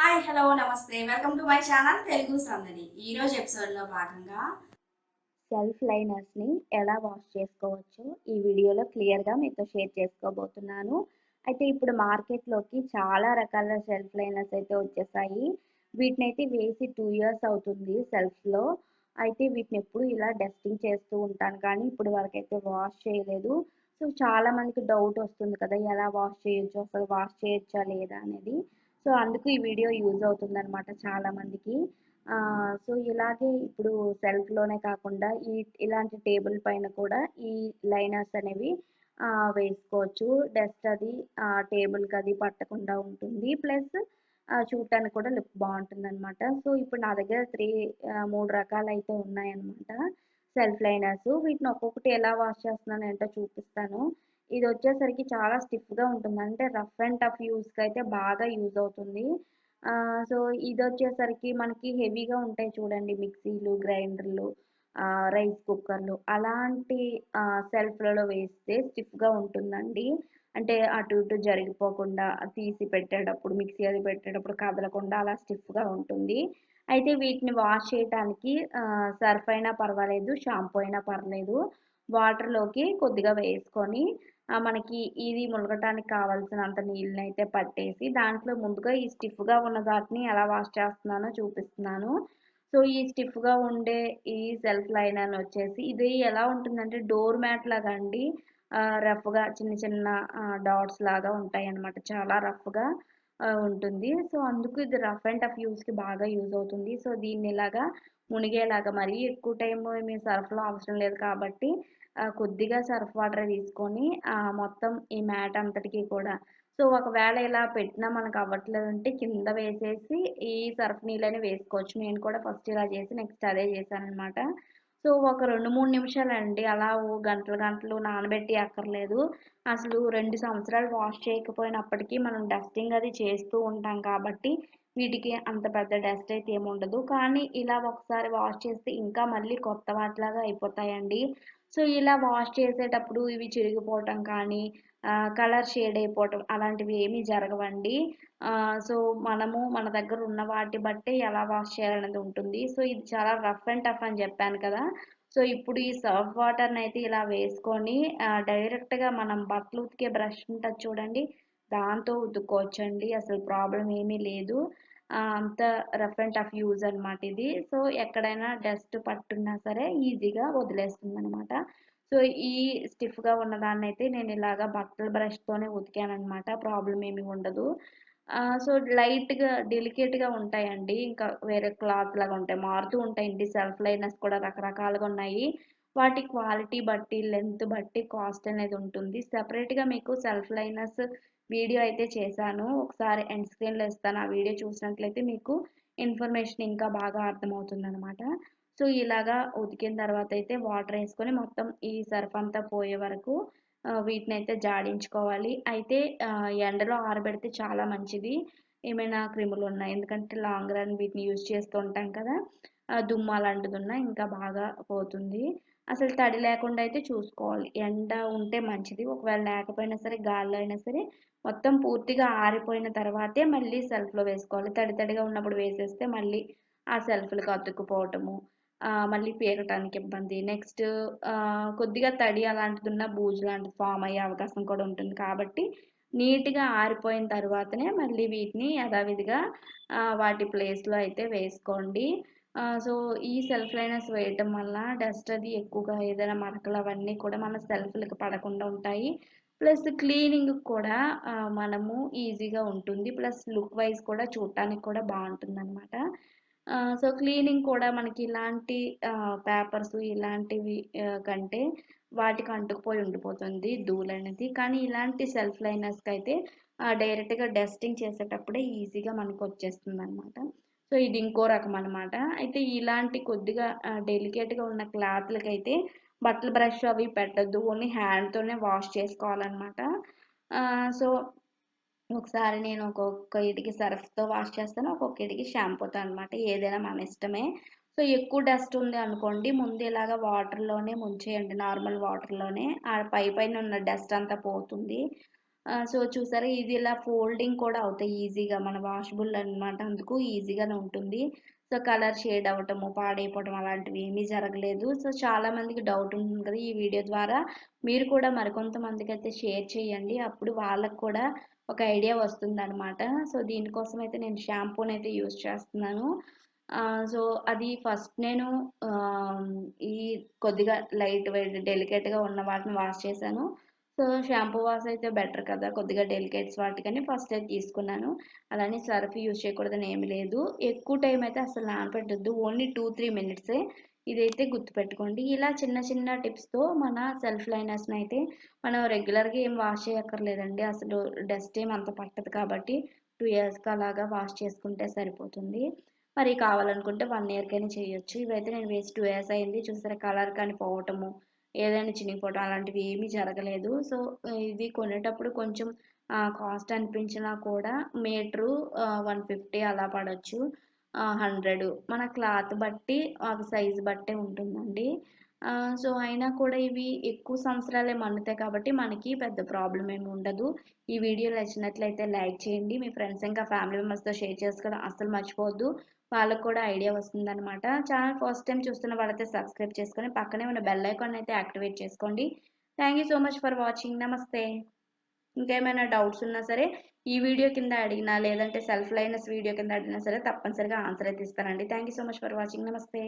Hi hello నమస్తే welcome to my channel Telugu సందడి. ఈరోజు ఎపిసోడ్లో భాగంగా సెల్ఫ్ లైనర్స్ని ఎలా వాష్ చేసుకోవచ్చో ఈ వీడియోలో క్లియర్గా మీతో షేర్ చేసుకోబోతున్నాను. అయితే ఇప్పుడు మార్కెట్లోకి చాలా రకాల సెల్ఫ్ లైనర్స్ అయితే వచ్చేసాయి. వీటినైతే వేసి 2 ఇయర్స్ అవుతుంది సెల్ఫ్లో. అయితే వీటిని ఎప్పుడు ఇలా డస్టింగ్ చేస్తూ ఉంటాను కానీ ఇప్పుడు వరకైతే వాష్ చేయలేదు. సో చాలా మందికి డౌట్ వస్తుంది కదా, ఎలా వాష్ చేయొచ్చు, అసలు వాష్ చేయొచ్చా లేదా అనేది. సో అందుకు ఈ వీడియో యూజ్ అవుతుందనమాట చాలా మందికి. సో ఇలాగే ఇప్పుడు సెల్ఫ్‌లోనే కాకుండా ఇలాంటి టేబుల్ పైన కూడా ఈ లైనర్స్ అనేవి వేసుకోవచ్చు. డస్ట్ అది టేబుల్‌కి అది పట్టకుండా ఉంటుంది. ప్లస్ చూడటానికి కూడా లుక్ బావుంటుందనమాట. సో ఇప్పుడు నా దగ్గర 3 రకాలైతే ఉన్నాయన్నమాట సెల్ఫ్ లైనర్స్. వీటిని ఒక్కొక్కటి ఎలా వాష్ చేస్తున్నానో ఏంటో చూపిస్తాను. ఇదొచ్చేసరికి చాలా స్టిఫ్‌గా ఉంటుంది. అంటే రఫ్ అండ్ టఫ్ యూజ్‌కైతే బాగా యూజ్ అవుతుంది. సో ఇదొచ్చేసరికి మనకి హెవీగా ఉంటాయి చూడండి, మిక్సీలు, గ్రైండర్లు, రైస్ కుక్కర్లు అలాంటి సెల్ఫ్‌లలో వేస్తే స్టిఫ్‌గా ఉంటుందండి. అంటే అటు ఇటు జరిగిపోకుండా తీసి పెట్టేటప్పుడు, మిక్సీ అది పెట్టేటప్పుడు కదలకుండా అలా స్టిఫ్‌గా ఉంటుంది. అయితే వీటిని వాష్ చేయటానికి సర్ఫ్ అయినా పర్వాలేదు, షాంపూ అయినా పర్లేదు. వాటర్‌లోకి కొద్దిగా వేసుకొని మనకి ఇది ములగటానికి కావాల్సినంత నీళ్ళనైతే పట్టేసి, దాంట్లో ముందుగా ఈ స్టిఫ్‌గా ఉన్న వాటిని ఎలా వాష్ చేస్తున్నానో చూపిస్తున్నాను. సో, ఈ స్టిఫ్‌గా ఉండే ఈ సెల్ఫ్ లైనర్ వచ్చేసి ఇది ఎలా ఉంటుందంటే డోర్ మ్యాట్ లాగా అండి. రఫ్‌గా చిన్న చిన్న డాట్స్ లాగా ఉంటాయన్నమాట. చాలా రఫ్‌గా ఉంటుంది. సో, అందుకు ఇది రఫ్ అండ్ టఫ్ యూజ్‌కి బాగా యూజ్ అవుతుంది. సో, దీన్ని ఇలాగా మునిగేలాగా మరీ ఎక్కువ టైమ్ ఏమి సర్ఫ్‌లో అవసరం లేదు కాబట్టి కొద్దిగా సర్ఫ్ వాటరే తీసుకొని మొత్తం ఈ మ్యాట్ అంతటికి కూడా, సో ఒకవేళ ఇలా పెట్టినా మనకు అవ్వట్లేదంటే కింద వేసేసి ఈ సర్ఫ్ నీళ్ళని వేసుకోవచ్చు. నేను కూడా ఫస్ట్ ఇలా చేసి నెక్స్ట్ అదే చేశాననమాట. సో ఒక 2, 3 నిమిషాలండి. అలా ఓ గంటలు గంటలు నానబెట్టి అక్కర్లేదు. అసలు 2 సంవత్సరాలు వాష్ చేయకపోయినప్పటికీ మనం డస్టింగ్ అది చేస్తూ ఉంటాం కాబట్టి వీటికి అంత పెద్ద డస్ట్ అయితే ఏముండదు. కానీ ఇలా ఒకసారి వాష్ చేస్తే ఇంకా మళ్ళీ కొత్త వాటిలాగా అయిపోతాయండి. సో ఇలా వాష్ చేసేటప్పుడు ఇవి చిరిగిపోవటం కానీ, కలర్ షేడ్ అయిపోవటం అలాంటివి ఏమీ జరగవండి. సో మనము మన దగ్గర ఉన్న వాటి బట్టే ఎలా వాష్ చేయాలనేది ఉంటుంది. సో ఇది చాలా రఫ్ అండ్ టఫ్ అని చెప్పాను కదా! సో ఇప్పుడు ఈ సర్ఫ్ వాటర్‌నైతే ఇలా వేసుకొని డైరెక్ట్‌గా మనం బట్టలు ఉతికే బ్రష్ ఉంటది చూడండి, దాంతో ఉతుక్కోవచ్చండి. అసలు ప్రాబ్లమ్ ఏమీ లేదు. అంత రఫ్ అండ్ టఫ్ యూజ్ అనమాట ఇది. సో ఎక్కడైనా డస్ట్ పట్టున్నా సరే ఈజీగా వదిలేస్తుందనమాట. సో ఈ స్టిఫ్‌గా ఉన్నదాన్నయితే నేను ఇలాగా బట్టల బ్రష్‌తోనే ఉతికాననమాట. ప్రాబ్లమ్ ఏమి ఉండదు. సో లైట్‌గా డెలికేట్‌గా ఉంటాయండి. ఇంకా వేరే క్లాత్ లాగా ఉంటాయి. మారుతూ ఉంటాయండి. సెల్ఫ్ లైనర్స్ కూడా రకరకాలుగా ఉన్నాయి. వాటి క్వాలిటీ బట్టి, లెంత్ బట్టి కాస్ట్ అనేది ఉంటుంది. సెపరేట్‌గా మీకు సెల్ఫ్ లైనర్స్ వీడియో అయితే చేశాను. ఒకసారి ఎండ్ స్క్రీన్‌లో ఇస్తాను. ఆ వీడియో చూసినట్లయితే మీకు ఇన్ఫర్మేషన్ ఇంకా బాగా అర్థమవుతుందనమాట. సో ఇలాగా ఉతికిన తర్వాత అయితే వాటర్ వేసుకొని మొత్తం ఈ సర్ఫ్ అంతా పోయే వరకు వీటినైతే జాడించుకోవాలి. అయితే ఎండలో ఆరబెడితే చాలా మంచిది. ఏమైనా క్రిములు ఉన్నాయి. ఎందుకంటే లాంగ్ రన్ వీటిని యూజ్ చేస్తూ ఉంటాం కదా! దుమ్ము అలాంటిదున్నా ఇంకా బాగా పోతుంది. అసలు తడి లేకుండా అయితే చూసుకోవాలి. ఎండ ఉంటే మంచిది. ఒకవేళ లేకపోయినా సరే గాలిలో అయినా సరే మొత్తం పూర్తిగా ఆరిపోయిన తర్వాతే మళ్ళీ సెల్ఫ్‌లో వేసుకోవాలి. తడి తడిగా ఉన్నప్పుడు వేసేస్తే మళ్ళీ ఆ సెల్ఫ్‌లకి అతుక్కుపోవటము, మళ్ళీ పేరటానికి ఇబ్బంది. నెక్స్ట్ కొద్దిగా తడి అలాంటిదున్న బూజు లాంటిది ఫార్మ్ అయ్యే అవకాశం కూడా ఉంటుంది. కాబట్టి నీట్‌గా ఆరిపోయిన తర్వాతనే మళ్ళీ వీటిని యథావిధిగా వాటి ప్లేస్‌లో అయితే వేసుకోండి. సో ఈ సెల్ఫ్ లైనర్స్ వేయటం వల్ల డస్ట్ అది ఎక్కువగా ఏదైనా మరకలు అవన్నీ కూడా మన సెల్ఫ్‌లకి పడకుండా ఉంటాయి. ప్లస్ క్లీనింగ్‌కి కూడా మనము ఈజీగా ఉంటుంది. ప్లస్ లుక్ వైస్ కూడా చూడటానికి కూడా బావుంటుందనమాట. సో క్లీనింగ్ కూడా మనకి ఇలాంటి పేపర్స్ ఇలాంటివి కంటే వాటికి అంటుకుపోయి ఉండిపోతుంది ధూళనేది. కానీ ఇలాంటి సెల్ఫ్ లైనర్స్‌కైతే డైరెక్ట్‌గా డస్టింగ్ చేసేటప్పుడే ఈజీగా మనకొచ్చేస్తుందనమాట. సో ఇది ఇంకో రకం అనమాట. అయితే ఇలాంటి కొద్దిగా డెలికేట్‌గా ఉన్న క్లాత్‌లకైతే బట్టల బ్రష్ అవి పెట్టొద్దు. ఓన్లీ హ్యాండ్‌తోనే వాష్ చేసుకోవాలనమాట. సో ఒకసారి నేను ఒక్కొక్క ఇటికి సర్ఫ్‌తో వాష్ చేస్తాను. ఒక్కొక్క ఇటికి షాంపూతో అనమాట. ఏదైనా మన ఇష్టమే. సో ఎక్కువ డస్ట్ ఉంది అనుకోండి, ముందు ఇలాగా వాటర్‌లోనే ముంచేయండి. నార్మల్ వాటర్‌లోనే. ఆ పైన ఉన్న డస్ట్ అంతా పోతుంది. సో చూసారా ఇది ఇలా ఫోల్డింగ్ కూడా అవుతాయి ఈజీగా, మన వాషబుల్ అన్నమాట, అందుకు ఈజీగానే ఉంటుంది. సో కలర్ షేడ్ అవ్వటము, పాడైపోవటం అలాంటివి ఏమీ జరగలేదు. సో చాలా మందికి డౌట్ ఉంటుంది కదా, ఈ వీడియో ద్వారా మీరు కూడా మరికొంతమందికి అయితే షేర్ చేయండి, అప్పుడు వాళ్ళకు కూడా ఒక ఐడియా వస్తుందన్నమాట. సో దీనికోసం అయితే నేను షాంపూని అయితే యూజ్ చేస్తున్నాను. సో అది ఫస్ట్ నేను ఈ కొద్దిగా లైట్ వెయిట్ డెలికేట్గా ఉన్న వాటిని వాష్ చేశాను. సో షాంపూ వాష్ అయితే బెటర్ కదా, కొద్దిగా డెలికేట్స్ వాటికని ఫస్ట్ అయితే తీసుకున్నాను. అలానే సర్ఫ్ యూజ్ చేయకూడదని ఏమి లేదు, ఎక్కువ టైం అయితే అసలు నానపెట్టద్దు, ఓన్లీ 2-3 మినిట్సే. ఇదైతే గుర్తుపెట్టుకోండి. ఇలా చిన్న చిన్న టిప్స్తో మన సెల్ఫ్ లైనర్స్ని అయితే మనం రెగ్యులర్గా ఏం వాష్ చేయక్కర్లేదండి, అసలు డస్ట్ ఏం అంత పట్టదు కాబట్టి 2 ఇయర్స్కి అలాగా వాష్ చేసుకుంటే సరిపోతుంది. మరి కావాలనుకుంటే 1 ఇయర్కైనా చేయొచ్చు. ఇవైతే నేను వేసి 2 ఇయర్స్ అయింది. చూసారా కలర్ కానీ పోవటము, ఏదైనా చినిగిపోవటం అలాంటివి ఏమీ జరగలేదు. సో ఇది కొనేటప్పుడు కొంచెం కాస్ట్ అనిపించినా కూడా మీటరు 150 అలా పడవచ్చు, 100 మన క్లాత్ బట్టి అవి సైజు బట్టే ఉంటుందండి. సో అయినా కూడా ఇవి ఎక్కువ సంవత్సరాలే మన్నుతాయి కాబట్టి మనకి పెద్ద ప్రాబ్లం ఏమి ఉండదు. ఈ వీడియో నచ్చినట్లయితే లైక్ చేయండి, మీ ఫ్రెండ్స్ ఇంకా ఫ్యామిలీ మెంబర్స్తో షేర్ చేసుకోవడం అస్సలు మర్చిపోవద్దు, వాళ్ళకు కూడా ఐడియా వస్తుందన్నమాట. ఛానల్ ఫస్ట్ టైం చూస్తున్న వాళ్ళైతే సబ్స్క్రైబ్ చేసుకొని పక్కనే ఉన్న బెల్ ఐకాన్ అయితే యాక్టివేట్ చేసుకోండి. Thank you so much for watching. నమస్తే. ఇంకేమైనా డౌట్స్ ఉన్నా సరే ఈ వీడియో కింద అడిగినా, లేదంటే సెల్ఫ్ లైనర్స్ వీడియో కింద అడిగినా సరే తప్పనిసరిగా ఆన్సర్ అయితే ఇస్తానండి. Thank you so much for watching. నమస్తే.